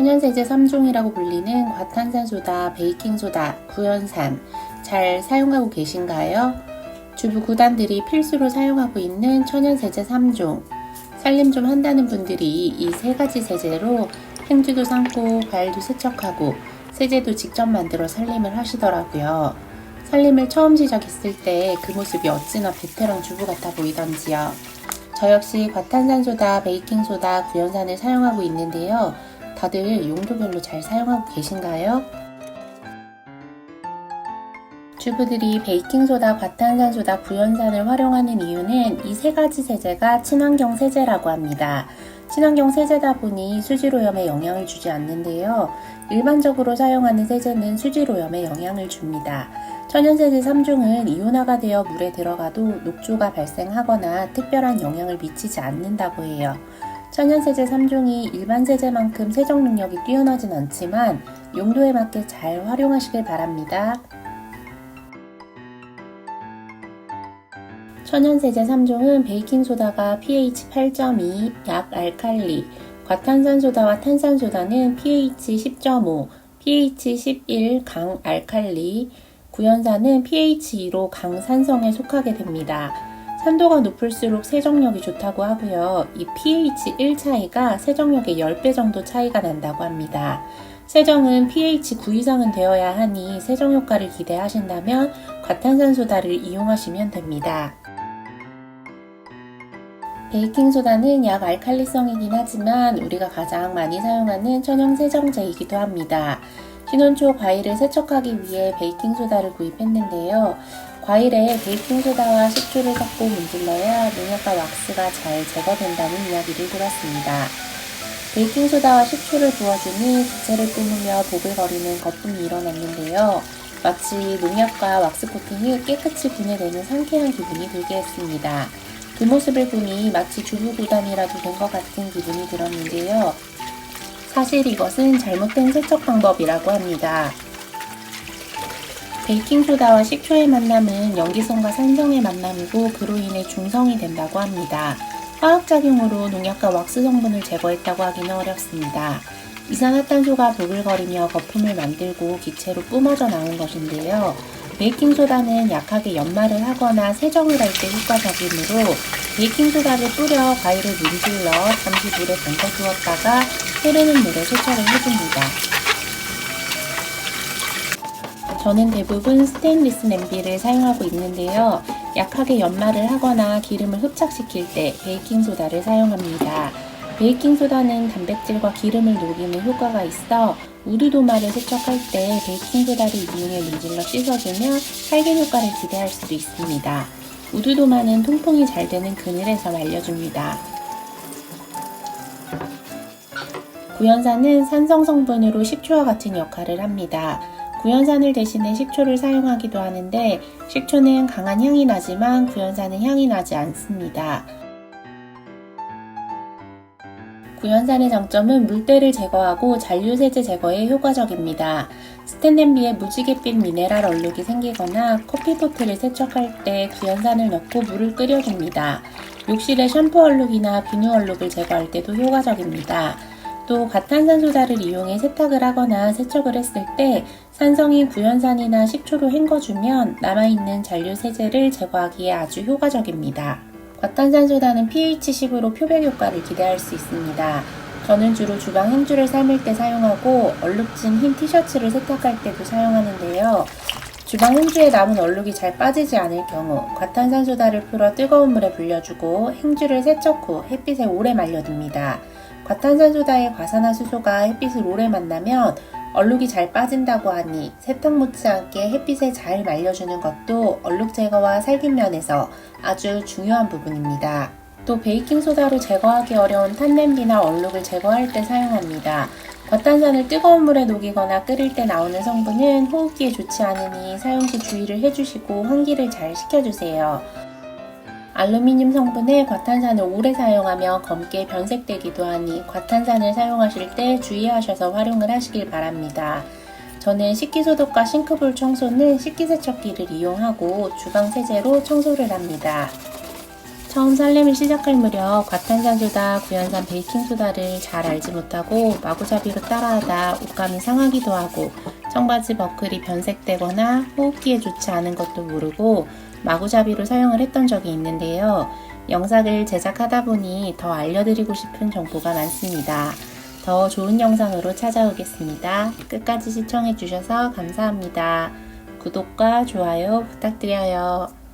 천연세제 3종이라고 불리는 과탄산소다, 베이킹소다, 구연산 잘 사용하고 계신가요? 주부 구단들이 필수로 사용하고 있는 천연세제 3종. 살림 좀 한다는 분들이 이 세 가지 세제로 행주도 삶고 과일도 세척하고 세제도 직접 만들어 살림을 하시더라고요. 살림을 처음 시작했을 때 그 모습이 어찌나 베테랑 주부 같아 보이던지요. 저 역시 과탄산소다, 베이킹소다, 구연산을 사용하고 있는데요. 다들 용도별로 잘 사용하고 계신가요? 주부들이 베이킹소다, 과탄산소다, 구연산을 활용하는 이유는 이 세 가지 세제가 친환경 세제라고 합니다. 친환경 세제다 보니 수질오염에 영향을 주지 않는데요. 일반적으로 사용하는 세제는 수질오염에 영향을 줍니다. 천연세제 3종은 이온화가 되어 물에 들어가도 녹조가 발생하거나 특별한 영향을 미치지 않는다고 해요. 천연세제 3종이 일반 세제만큼 세정 능력이 뛰어나진 않지만 용도에 맞게 잘 활용하시길 바랍니다. 천연세제 3종은 베이킹소다가 pH 8.2, 약 알칼리, 과탄산소다와 탄산소다는 pH 10.5, pH 11, 강 알칼리, 구연산은 pH 2로 강산성에 속하게 됩니다. 산도가 높을수록 세정력이 좋다고 하고요. 이 pH 1 차이가 세정력의 10배 정도 차이가 난다고 합니다. 세정은 pH 9 이상은 되어야 하니 세정 효과를 기대하신다면 과탄산소다를 이용하시면 됩니다. 베이킹소다는 약 알칼리성이긴 하지만 우리가 가장 많이 사용하는 천연 세정제이기도 합니다. 신혼 초 과일을 세척하기 위해 베이킹소다를 구입했는데요. 과일에 베이킹소다와 식초를 섞고 문질러야 농약과 왁스가 잘 제거된다는 이야기를 들었습니다. 베이킹소다와 식초를 부어주니 기체를 뿜으며 보글거리는 거품이 일어났는데요. 마치 농약과 왁스 코팅이 깨끗이 분해되는 상쾌한 기분이 들게 했습니다. 그 모습을 보니 마치 주부 구단이라도 된 것 같은 기분이 들었는데요. 사실 이것은 잘못된 세척 방법이라고 합니다. 베이킹소다와 식초의 만남은 염기성과 산성의 만남이고 그로 인해 중성이 된다고 합니다. 화학작용으로 농약과 왁스 성분을 제거했다고 하기는 어렵습니다. 이산화탄소가 보글거리며 거품을 만들고 기체로 뿜어져 나온 것인데요. 베이킹소다는 약하게 연마를 하거나 세정을 할 때 효과적이므로 베이킹소다를 뿌려 과일을 문질러 잠시 물에 담궈두었다가 흐르는 물에 세척을 해줍니다. 저는 대부분 스테인리스 냄비를 사용하고 있는데요. 약하게 연마를 하거나 기름을 흡착시킬 때 베이킹소다를 사용합니다. 베이킹소다는 단백질과 기름을 녹이는 효과가 있어 우드도마를 세척할 때 베이킹소다를 이용해 문질러 씻어주면 살균 효과를 기대할 수도 있습니다. 우드도마는 통풍이 잘 되는 그늘에서 말려줍니다. 구연산은 산성 성분으로 식초와 같은 역할을 합니다. 구연산을 대신해 식초를 사용하기도 하는데 식초는 강한 향이 나지만 구연산은 향이 나지 않습니다. 구연산의 장점은 물때를 제거하고 잔류세제 제거에 효과적입니다. 스텐 냄비에 무지갯빛 미네랄 얼룩이 생기거나 커피포트를 세척할 때 구연산을 넣고 물을 끓여줍니다. 욕실의 샴푸 얼룩이나 비누 얼룩을 제거할 때도 효과적입니다. 또 과탄산소다를 이용해 세탁을 하거나 세척을 했을 때 산성인 구연산이나 식초로 헹궈주면 남아있는 잔류세제를 제거하기에 아주 효과적입니다. 과탄산소다는 pH 10으로 표백 효과를 기대할 수 있습니다. 저는 주로 주방 행주를 삶을 때 사용하고 얼룩진 흰 티셔츠를 세탁할 때도 사용하는데요. 주방 행주에 남은 얼룩이 잘 빠지지 않을 경우 과탄산소다를 풀어 뜨거운 물에 불려주고 행주를 세척 후 햇빛에 오래 말려둡니다. 과탄산소다의 과산화수소가 햇빛을 오래 만나면 얼룩이 잘 빠진다고 하니 세탁 못지않게 햇빛에 잘 말려주는 것도 얼룩 제거와 살균 면에서 아주 중요한 부분입니다. 또 베이킹소다로 제거하기 어려운 탄냄비나 얼룩을 제거할 때 사용합니다. 과탄산을 뜨거운 물에 녹이거나 끓일 때 나오는 성분은 호흡기에 좋지 않으니 사용 시 주의를 해주시고 환기를 잘 시켜주세요. 알루미늄 성분의 과탄산을 오래 사용하며 검게 변색되기도 하니 과탄산을 사용하실 때 주의하셔서 활용을 하시길 바랍니다. 저는 식기소독과 싱크볼 청소는 식기세척기를 이용하고 주방 세제로 청소를 합니다. 처음 살림을 시작할 무렵 과탄산소다, 구연산 베이킹소다를 잘 알지 못하고 마구잡이로 따라하다 옷감이 상하기도 하고 청바지 버클이 변색되거나 호흡기에 좋지 않은 것도 모르고 마구잡이로 사용을 했던 적이 있는데요. 영상을 제작하다 보니 더 알려드리고 싶은 정보가 많습니다. 더 좋은 영상으로 찾아오겠습니다. 끝까지 시청해주셔서 감사합니다. 구독과 좋아요 부탁드려요.